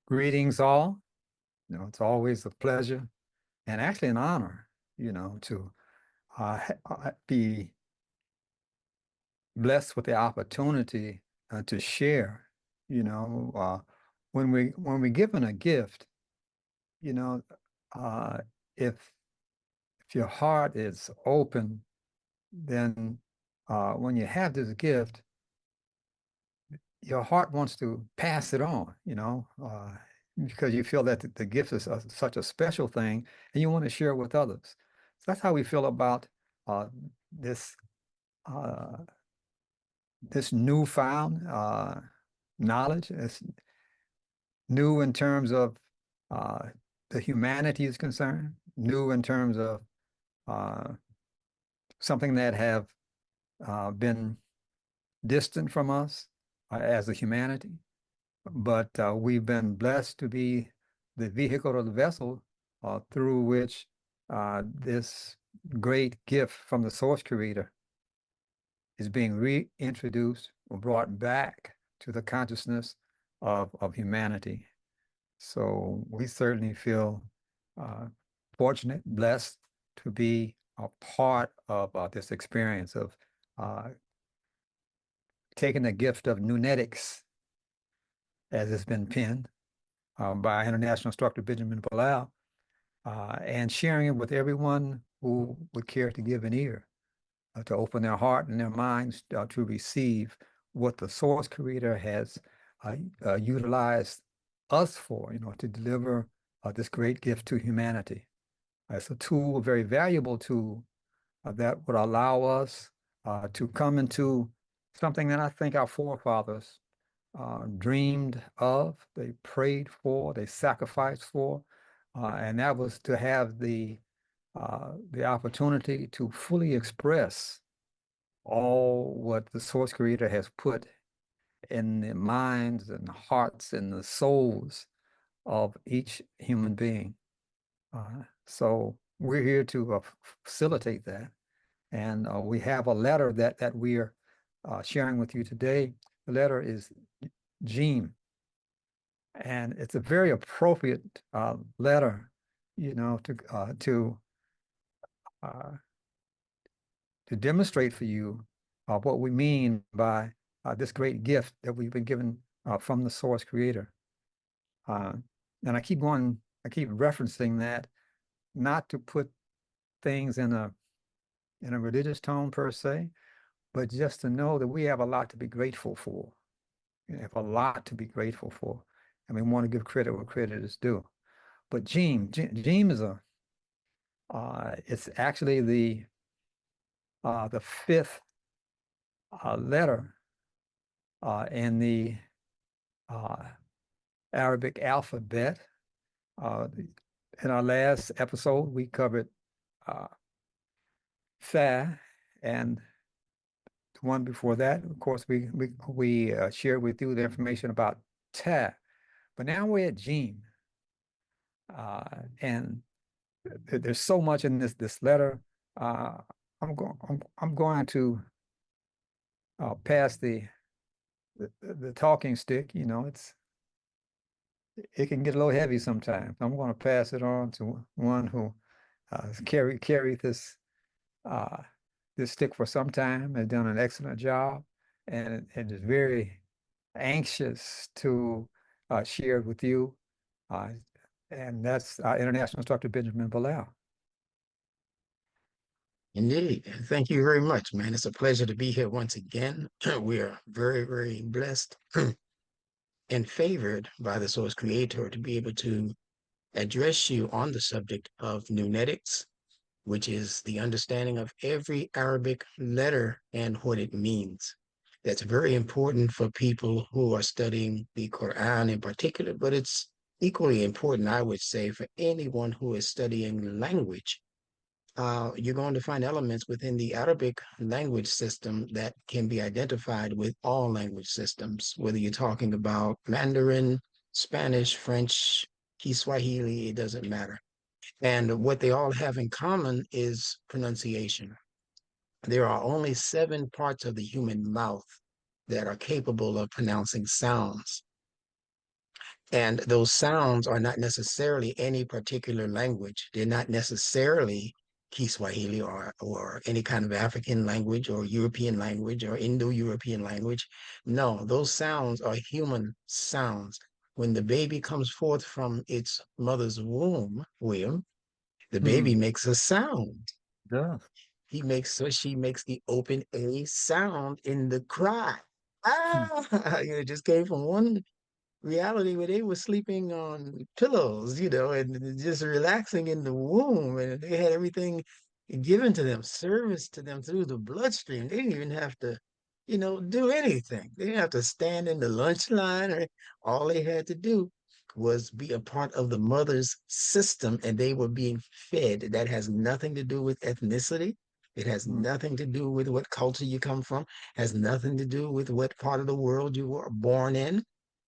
Greetings all. It's always a pleasure and actually an honor, to be blessed with the opportunity to share. You know, uh, when we're given a gift, you know, uh, if if your heart is open, then when you have this gift, your heart wants to pass it on, because you feel that the gift is such a special thing and you want to share it with others. So that's how we feel about uh, this uh, this newfound knowledge. It's new in terms of uh, the humanity is concerned, new in terms of uh, something that have been distant from us as a humanity. But we've been blessed to be the vehicle or the vessel through which this great gift from the source creator is being reintroduced or brought back to the consciousness of humanity. So we certainly feel uh, fortunate, blessed to be a part of this experience of uh, taking the gift of NuNetics, as it's been penned by international instructor Benjamin Bilal, and sharing it with everyone who would care to give an ear, to open their heart and their minds to receive what the source creator has utilized us for, to deliver this great gift to humanity. It's a tool, a very valuable tool that would allow us to come into something that I think our forefathers dreamed of, they prayed for, they sacrificed for, and that was to have the opportunity to fully express all what the source creator has put in the minds and hearts and the souls of each human being. So we're here to facilitate that. And we have a letter that we are sharing with you today. The letter is Jeem, and it's a very appropriate letter, uh, to demonstrate for you what we mean by this great gift that we've been given from the source creator. Uh, and I keep referencing that, not to put things in a religious tone per se, but just to know that we have a lot to be grateful for. We have a lot to be grateful for, and we want to give credit where credit is due. But Jeem is it's actually the fifth letter in the uh, Arabic alphabet. In our last episode, we covered uh, Fa, and the one before that, of course, we shared with you the information about Ta. But now we're at Jeem, and there's so much in this letter. Uh, I'm going to pass the talking stick. It can get a little heavy sometimes. I'm going to pass it on to one who carried uh, this stick for some time, has done an excellent job, and is very anxious to share it with you. Uh, and that's International Instructor Benjamin Bilal. Indeed. Thank you very much, man. It's a pleasure to be here once again. We are very, very blessed and favored by the source creator to be able to address you on the subject of NuNetics, which is the understanding of every Arabic letter and what it means. That's very important for people who are studying the Quran in particular, but it's equally important, I would say, for anyone who is studying language. You're going to find elements within the Arabic language system that can be identified with all language systems, whether you're talking about Mandarin, Spanish, French, Kiswahili, it doesn't matter. And what they all have in common is pronunciation. There are only 7 parts of the human mouth that are capable of pronouncing sounds. And those sounds are not necessarily any particular language. They're not necessarily Kiswahili or any kind of African language or European language or Indo-European language. No, those sounds are human sounds. When the baby comes forth from its mother's womb, William, the baby Hmm. makes a sound. Yeah. She makes the open A sound in the cry. Hmm. Ah, it just came from one reality where they were sleeping on pillows, and just relaxing in the womb, and they had everything given to them, service to them through the bloodstream. They didn't even have to, do anything. They didn't have to stand in the lunch line, or all they had to do was be a part of the mother's system, and they were being fed. That has nothing to do with ethnicity. It has Hmm. nothing to do with what culture you come from, has nothing to do with what part of the world you were born in.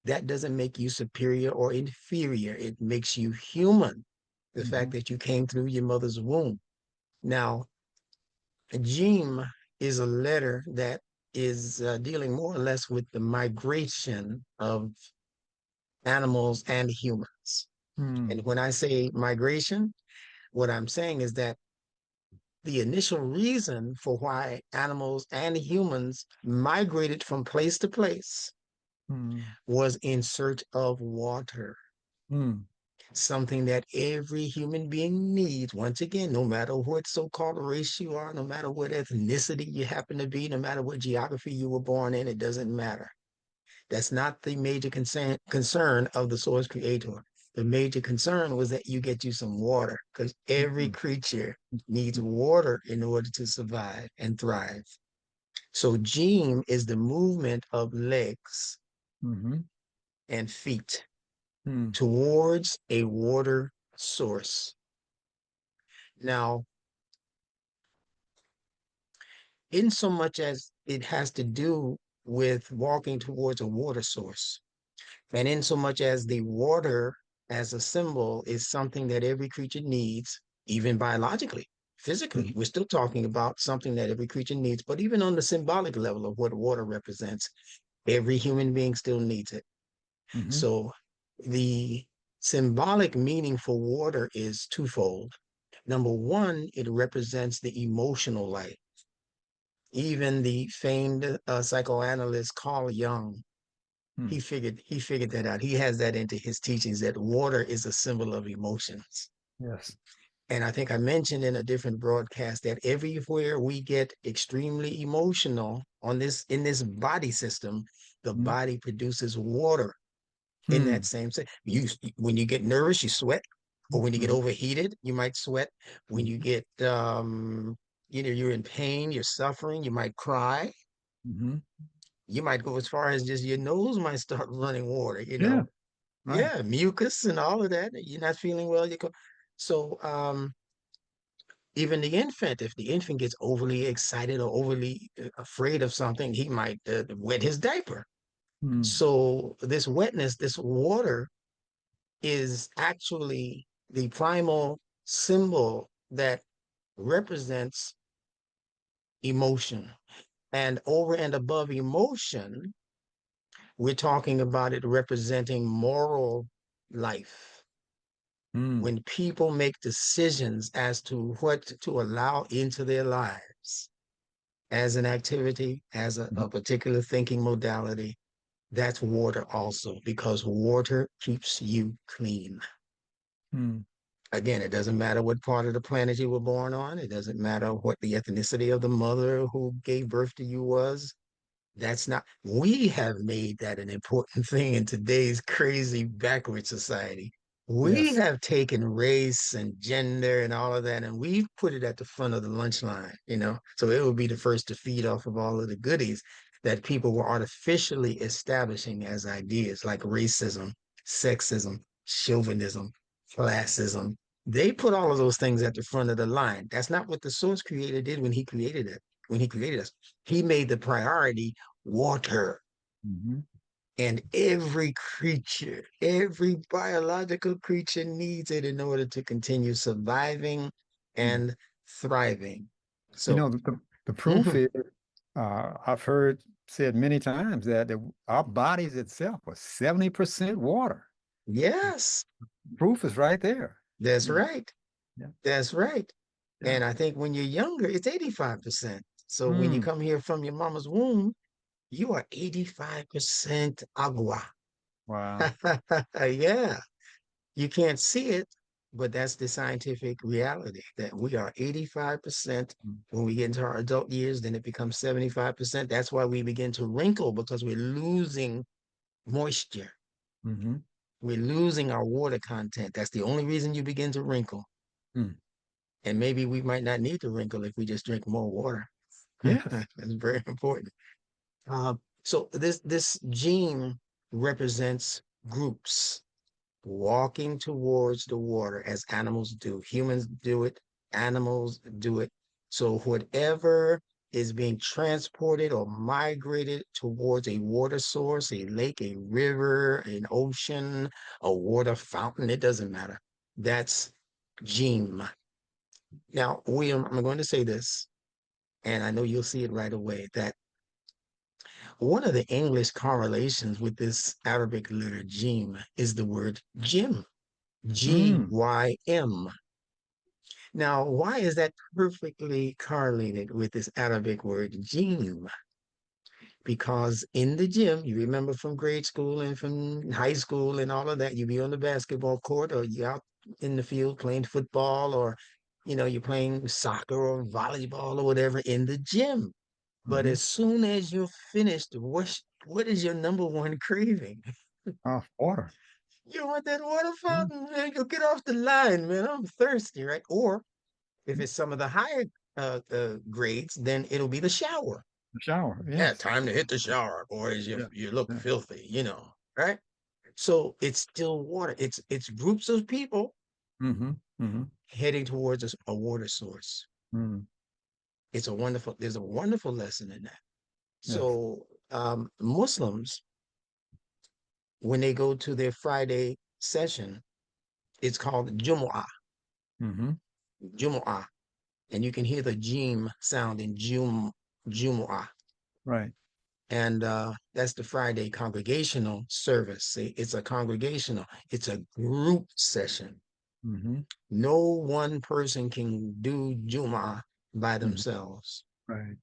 That doesn't make you superior or inferior. It makes you human. The fact Hmm. that you came through your mother's womb. Now, Jeem is a letter that is dealing more or less with the migration of animals and humans. Hmm. And when I say migration, what I'm saying is that the initial reason for why animals and humans migrated from place to place Hmm. was in search of water, Hmm. something that every human being needs. Once again, no matter what so-called race you are, no matter what ethnicity you happen to be, no matter what geography you were born in, it doesn't matter. That's not the major concern of the source creator. The major concern was that you get you some water, because every Hmm. creature needs water in order to survive and thrive. So Jeem is the movement of legs Hmm. and feet Hmm. towards a water source. Now, in so much as it has to do with walking towards a water source, and in so much as the water as a symbol is something that every creature needs, even biologically, physically, we're still talking about something that every creature needs, but even on the symbolic level of what water represents, every human being still needs it. Hmm. So the symbolic meaning for water is twofold. Number one, it represents the emotional life. Even the famed psychoanalyst Carl Jung, Hmm. he figured that out. He has that into his teachings that water is a symbol of emotions. Yes. And I think I mentioned in a different broadcast that everywhere we get extremely emotional on this in this body system, the Hmm. body produces water in that Hmm. same sense. When you get nervous, you sweat, or when you get Hmm. overheated, you might sweat. When you get you're in pain, you're suffering, you might cry. Hmm. You might go as far as just your nose might start running water, Yeah. Right. Yeah, mucus and all of that. You're not feeling well, you go. So even the infant, if the infant gets overly excited or overly afraid of something, he might wet his diaper. Hmm. So this wetness, this water is actually the primal symbol that represents emotion. And over and above emotion, we're talking about it representing moral life. Hmm. When people make decisions as to what to allow into their lives as an activity, as a particular thinking modality, that's water also, because water keeps you clean. Hmm. Again, it doesn't matter what part of the planet you were born on. It doesn't matter what the ethnicity of the mother who gave birth to you was. That's not, we have made that an important thing in today's crazy backward society. We Yes. have taken race and gender and all of that, and we've put it at the front of the lunch line. So it will be the first to feed off of all of the goodies that people were artificially establishing as ideas like racism, sexism, chauvinism, classism. They put all of those things at the front of the line. That's not what the source creator did when he created it, when he created us. He made the priority water. Hmm. And every creature, every biological creature needs it in order to continue surviving Hmm. and thriving. You So, know, the proof mhm, is, I've heard said many times that our bodies itself are 70% water. Yes, Proof is right there. that's You know. right. Yeah. That's right. Yeah. And I think when you're younger, it's 85%. So when you Mm. come here from your mama's womb, you are 85% agua. Wow. Yeah, you can't see it, but that's the scientific reality that we are 85%. Mm. When we get into our adult years, then it becomes 75%. That's why we begin to wrinkle because we're losing moisture. Mm-hmm. We're losing our water content. That's the only reason you begin to wrinkle. Mm. And maybe we might not need to wrinkle if we just drink more water. Yes. That's very important. So this gene represents groups walking towards the water as animals do. Humans do it, animals do it. So whatever is being transported or migrated towards a water source, a lake, a river, an ocean, a water fountain, it doesn't matter. That's Jeem. Now, William, I'm going to say this, and I know you'll see it right away, that one of the English correlations with this Arabic letter Jeem is the word Jim, Mm. Gym. Now, why is that perfectly correlated with this Arabic word gym? Because in the gym, you remember from grade school and from high school and all of that, you be on the basketball court or you out in the field playing football or you're playing soccer or volleyball or whatever in the gym. But Mm-hmm. as soon as you're finished, what is your number one craving? Oh, water. You want that water Mm. fountain, man? Go get off the line, man. I'm thirsty, right? Or if it's some of the higher grades, then it'll be the shower. The shower. Yeah, Yes. time to hit the shower, boys. You Yeah. you look Yeah. filthy, right? So it's still water. It's groups of people Mm-hmm. Mm-hmm. heading towards a water source. Mm. There's a wonderful lesson in that. Yes. So Muslims, when they go to their Friday session, it's called Mm-hmm. Jumu'ah, and you can hear the Jeem sound in Jumu'ah. Right. And that's the Friday congregational service. See, it's a congregational, it's a group session. Mm-hmm. No one person can do Juma by Mm-hmm. themselves. Right.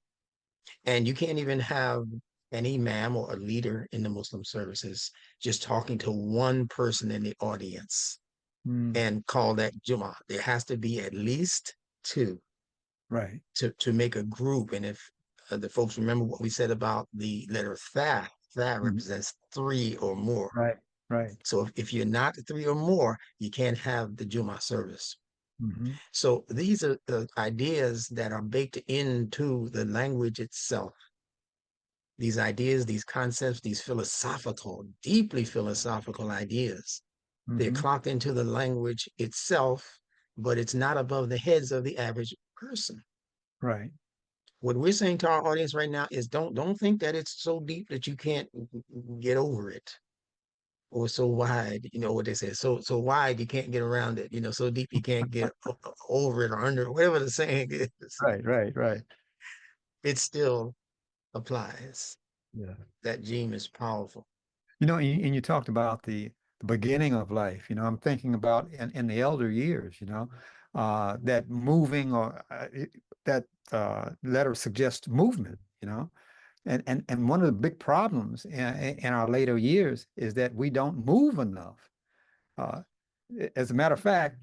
And you can't even have an imam or a leader in the Muslim services just talking to one person in the audience Mm. and call that Juma. There has to be at least two Right. to make a group. And if the folks remember what we said about the letter that Mm-hmm. represents three or more. Right. Right. So if you're not three or more, you can't have the Juma service. Mm-hmm. So these are the ideas that are baked into the language itself. These ideas, these concepts, these philosophical, deeply philosophical ideas, they're Mm-hmm. clocked into the language itself, but it's not above the heads of the average person. Right. What we're saying to our audience right now is don't think that it's so deep that you can't get over it, or so wide, what they say, so wide you can't get around it, so deep you can't get over it or under it, whatever the saying is. Right. Right. Right. It still applies. Yeah. That gene is powerful. And you talked about the beginning of life. I'm thinking about in the elder years, that moving or that letter suggests movement, and one of the big problems in our later years is that we don't move enough. Uh, as a matter of fact,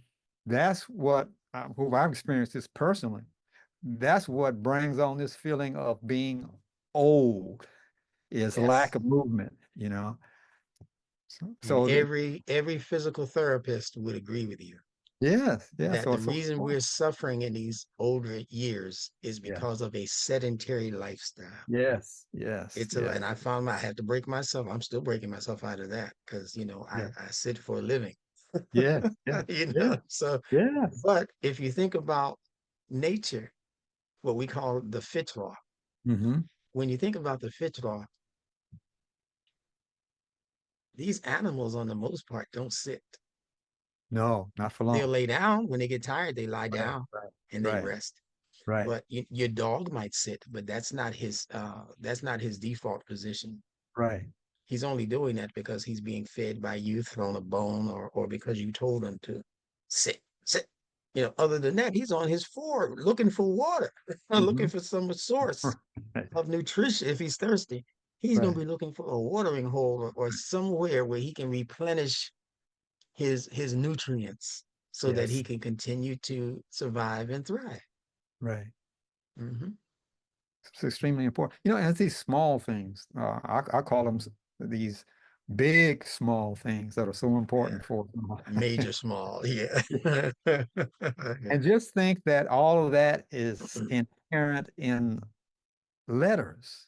that's what who I've experienced this personally. That's what brings on this feeling of being old is Yes. lack of movement. So, And so the, every physical therapist would agree with you yes, yes. that So, the so, reason so we're suffering in these older years is yeah, because of a sedentary lifestyle. yes, yes, yes, And I found I had to break myself. I'm still breaking myself out of that because yeah, I sit for a living. yes, yes, yes, So, yes. but if you think about nature, what we call the fitra, Hmm. when you think about the fitra, these animals on the most part don't sit. No, not for They'll long. lay down when they get tired, they lie Right, down right, and they right, rest. right, But your dog might sit, but that's not his default position. right. he's only doing that because he's being fed by you, thrown a bone, or because you told him to sit, sit. Other than that, he's on his floor looking for water, looking Hmm. for some source Right. of nutrition if he's thirsty. He's going to Right. be looking for a watering hole or somewhere where he can replenish his nutrients so that he Yes. can continue to survive and thrive. Right. Hmm. It's extremely important. And it's these small things. I call them these big small things that are so Yeah. important for them. Major, small. Yeah. And just think that all of that is inherent in letters,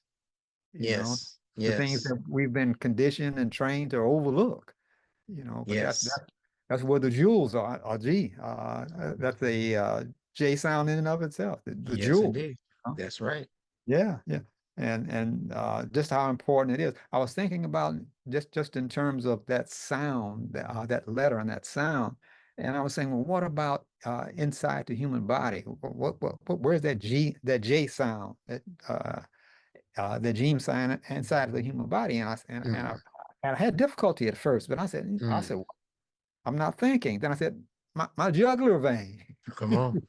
Yes. the things Yes. that we've been conditioned and trained to overlook, but Yes. that's where the jewels are G. That's a J sound in and of itself, the Yes, jewel. indeed. That's right. Yeah, yeah. And just how important it is. I was thinking about just in terms of that sound, that letter and that sound. And I was saying, well, what about inside the human body? Where's that J sound, the Jeem sound inside of the human body? Mm, And I had difficulty at first, but mm. well, I'm not thinking. Then I said, my jugular vein, Come on.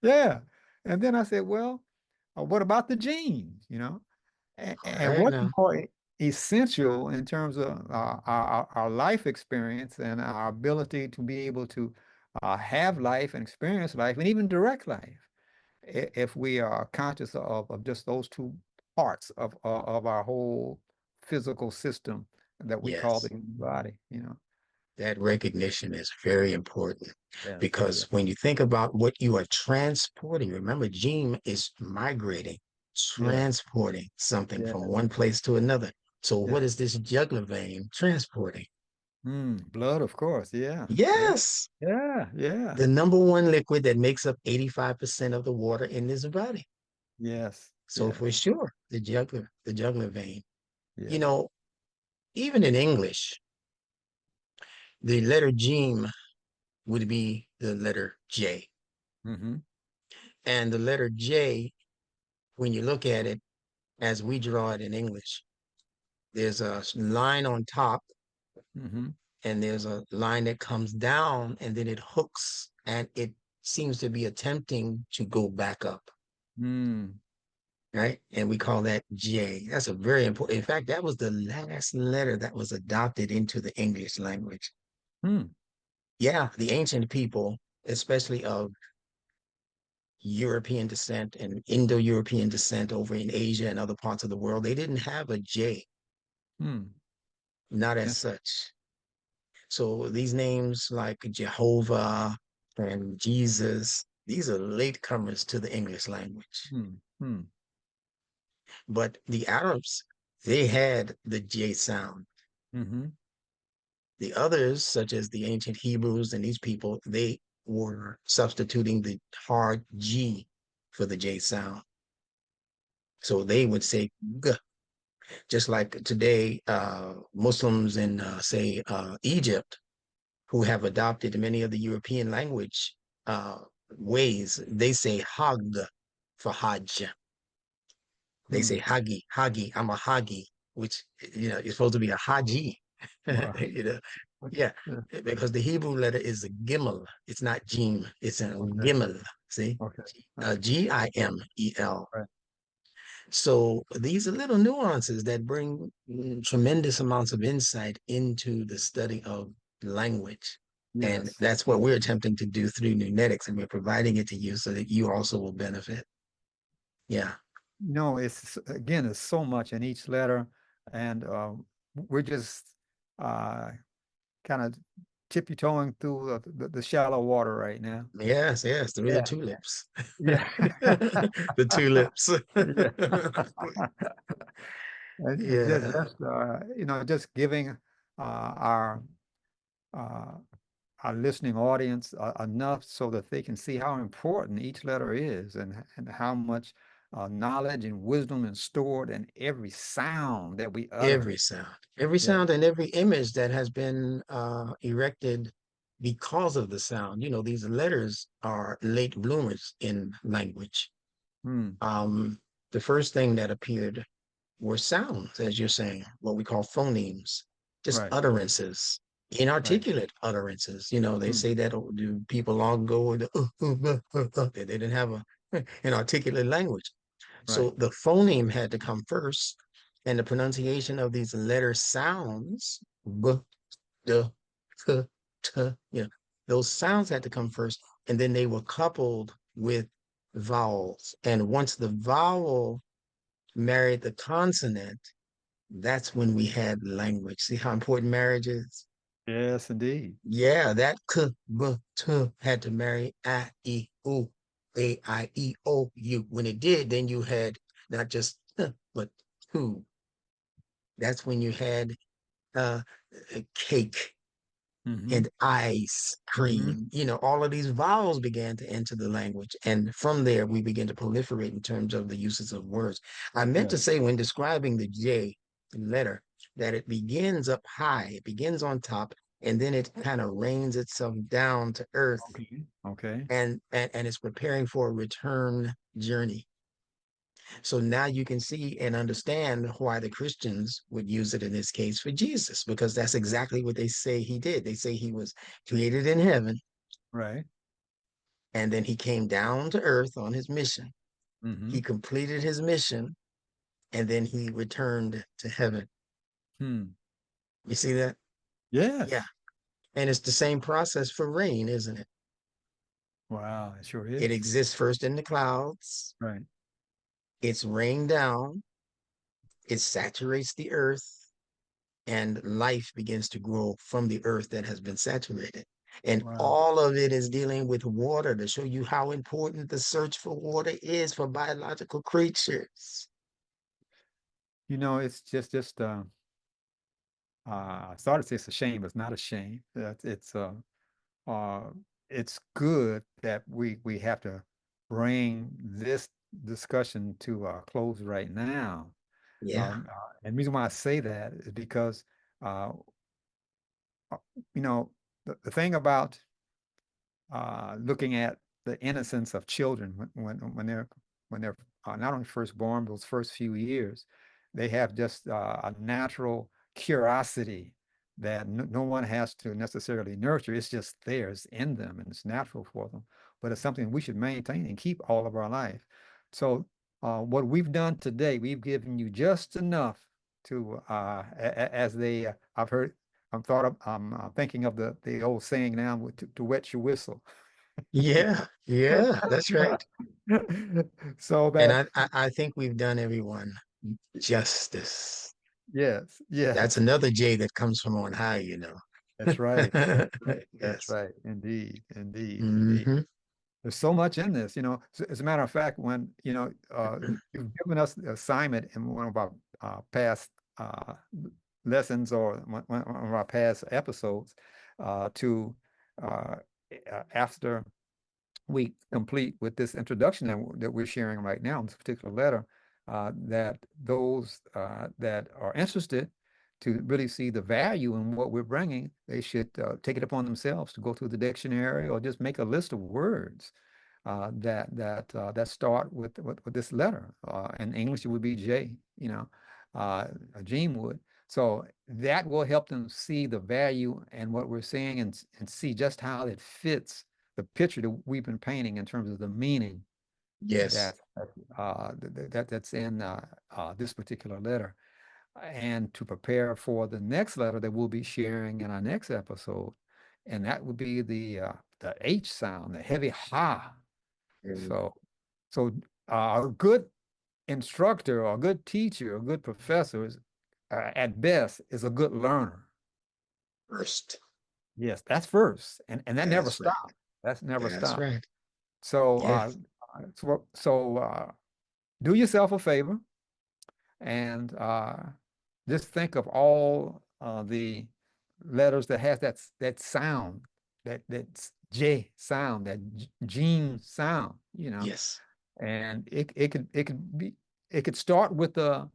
Yeah. And then I said, well, what about the genes, All And right what's now. more essential in terms of our life experience and our ability to be able to have life and experience life and even direct life, if we are conscious of just those two parts of our whole physical system that we call the Yes. human body. That recognition is very important Yes, because yes, when you think about what you are transporting, remember, Jeem is migrating, yes, transporting something from yes, one place to another. So, what yes. is this jugular vein transporting? Blood, of course. Yeah, yeah, Yes, yeah, yeah. the number one liquid that makes up 85% of the water in this body. Yes, So, for yes, sure, the jugular vein. You yes. know, even in English, the letter Jeem would be the letter J. Mm-hmm. And the letter J, when you look at it as we draw it in English, there's a line on top Mm-hmm. and there's a line that comes down and then it hooks and it seems to be attempting to go back up, Mm. right? And we call that J. That's a very important. In fact, that was the last letter that was adopted into the English language. Mm. Yeah, the ancient people, especially of European descent and Indo-European descent over in Asia and other parts of the world, they didn't have a J, Mm. not as Yes. such. So these names like Jehovah and Jesus, these are latecomers to the English language. Mm. Mm. But the Arabs, they had the J sound. Mm-hmm. The others, such as the ancient Hebrews and these people, they were substituting the hard G for the J sound. So they would say G, just like today, Muslims in, say, Egypt, who have adopted many of the European language uh, ways, they say Hag for Hajj. They say Mm. Hagi, Hagi, I'm a Hagi, which, is supposed to be a Haji. Right. you know, yeah, Yeah. because the Hebrew letter is a gimel. It's not Jim, it's a Okay. gimel. See, Okay. Okay. Gimel. Right. So these are little nuances that bring tremendous amounts of insight into the study of language. And Yes. that's what we're attempting to do through NuNetics, and we're providing it to you so that you also will benefit. Yeah, It's so much in each letter, and we're just uh, kind of tippy-toeing through the shallow water right now. yes, yes, through the Yeah. tulips. Yeah. The tulips. Yeah. And Yeah, just giving our uh, our listening audience enough so that they can see how important each letter is and how much knowledge and wisdom is stored in every sound that we utter. every Yeah. sound and every image that has been erected because of the sound. These letters are late bloomers in language. Hmm. Um, the first thing that appeared were sounds, as you're saying, what we call phonemes, just Right. utterances, Right. inarticulate utterances. You know, they Mm. say that the people long ago, they didn't have an articulate language. Right. So the phoneme had to come first, and the pronunciation of these letter sounds, b, d, k, t, those sounds had to come first, and then they were coupled with vowels. And once the vowel married the consonant, that's when we had language. See how important marriage is? Yes, indeed. Yeah, that k, b, t had to marry a, e, o, a, I, e, o, u. When it did, then you had not just but who. That's when you had uh, cake Mm-hmm. and ice Mm-hmm. cream. You know, all of these vowels began to enter the language. And from there, we began to proliferate in terms of the uses of words. I meant to Yes. say when describing the J letter that it begins up high, it begins on top, and then it kind of rains itself down to earth Okay. Okay. and it's preparing for a return journey. So now you can see and understand why the Christians would use it in this case for Jesus, because that's exactly what they say he did. They say he was created in heaven Right. and then he came down to earth on his mission. Mm-hmm. He completed his mission and then he returned to heaven. Hmm. You see that? Yeah. Yes. And it's the same process for rain, isn't it? Wow, it sure It is. exists first in the clouds, Right. it's rained down, it saturates the earth, and life begins to grow from the earth that has been saturated. And Wow. all of it is dealing with water to show you how important the search for water is for biological creatures. It's I started to say it's a shame, but it's not a shame. Uh, it's good that we have to bring this discussion to a close right now. Yeah. And the reason why I say that is because, uh, uh, the thing about looking at the innocence of children when they're not only first born, those first few years, they have just a natural curiosity that no one has to necessarily nurture. It's just there, it's in them, and it's natural for them. But it's something we should maintain and keep all of our life. So what we've done today, we've given you just enough to, as they, I've heard I'm thinking of the old saying now, to wet your whistle. Yeah. Yeah. That's right. So And that, I think we've done everyone justice. yes, That's yes, another J that comes from on high, you know. that's right. That's right. That's Yes. right. Indeed. Indeed. Indeed. Hmm. There's so much in this, As a matter of fact, when, you've given us the assignment in one of our past uh, lessons, or one of our past episodes, to uh, after we complete with this introduction that we're sharing right now in this particular letter, that those that are interested to really see the value in what we're bringing, they should take it upon themselves to go through the dictionary or just make a list of words that start with this letter. In English, it would be J, uh, Jeem would. So that will help them see the value and what we're saying, and see just how it fits the picture that we've been painting in terms of the meaning Yes. that that's in this particular letter, and to prepare for the next letter that we'll be sharing in our next episode, and that would be the H sound, the heavy ha. Mm. So, a good instructor or a good teacher or a good professor is, at best, is a good learner. First. Yes, that's first, and that never That's right. stopped. That's never That's stopped. right. So, Yes. do yourself a favor and just think of all the letters that has that sound, that J sound, that Gene sound, Yes. and it could start with a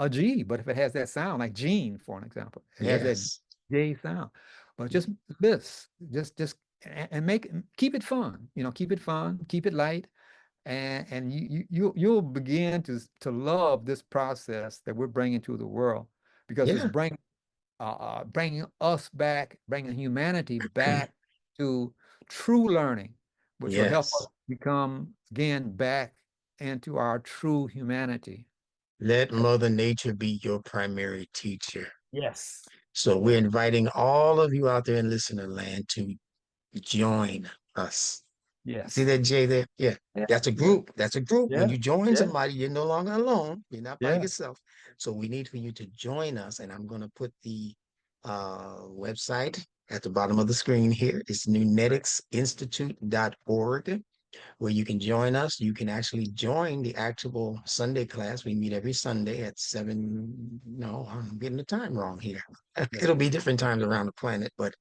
G, but if it has that sound, like Gene, for an example, it has that Yes. J sound. But just this, just and keep it fun, keep it fun, keep it light, and you'll begin to love this process that we're bringing to the world because it's Yeah. bringing us back, bringing humanity back to true learning, which will help us Yes. become again back into our true humanity. Let Okay. Mother Nature be your primary teacher. Yes. So we're Yes. inviting all of you out there in listener land to join us. See Yes. that Jay there? Yeah. Yeah. That's a Yeah. group. That's a group. When Yeah. you join Yeah. somebody, you're no longer alone. You're not by Yeah. yourself. So we need for you to join us. And I'm going to put the website at the bottom of the screen here. It's nuneticsinstitute.org, where you can join us. You can actually join the actual Sunday class. We meet every Sunday at 7. No, I'm getting the time wrong here. Yeah. It'll be different times around the planet, but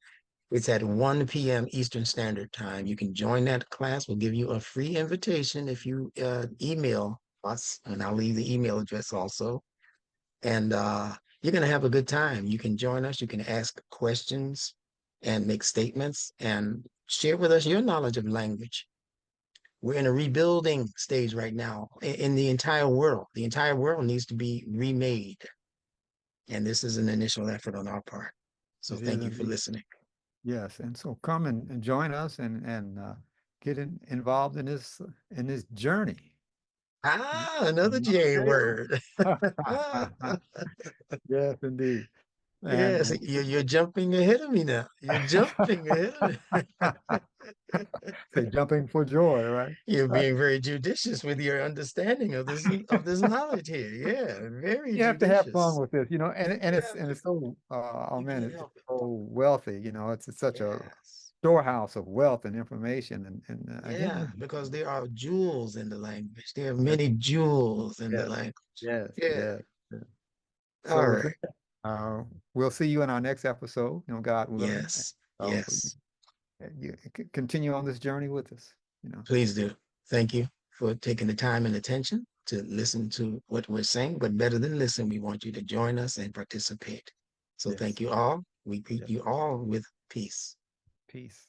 it's at 1 p.m. Eastern Standard Time. You can join that class. We'll give you a free invitation if you email us, and I'll leave the email address also. And you're going to have a good time. You can join us. You can ask questions and make statements and share with us your knowledge of language. We're in a rebuilding stage right now in the entire world. The entire world needs to be remade. And this is an initial effort on our part. So It is thank you for indeed. listening. Yes. And so come and join us and get involved in this journey. Ah, another J Okay. word. Yes, indeed. Yes, And you're jumping ahead of me now. You're jumping ahead of me. say jumping for joy, right? You're being very judicious with your understanding of this knowledge here. Yeah, very You have to have fun judicious. with this, and You it's have to. so oh You man, can't it's help it. so wealthy. It's such a Yes. storehouse of wealth and information, and Yeah, again, because there are jewels in the language. There are that's, many jewels in the yes, language. yes, Yeah. yes, yes. So All with right. that, we'll see you in our next episode, God willing. Yes. So Yes. you continue on this journey with us. Please do. Thank you for taking the time and attention to listen to what we're saying. But better than listen, we want you to join us and participate. So thank Yes, you all. We greet yes. you all with peace. Peace.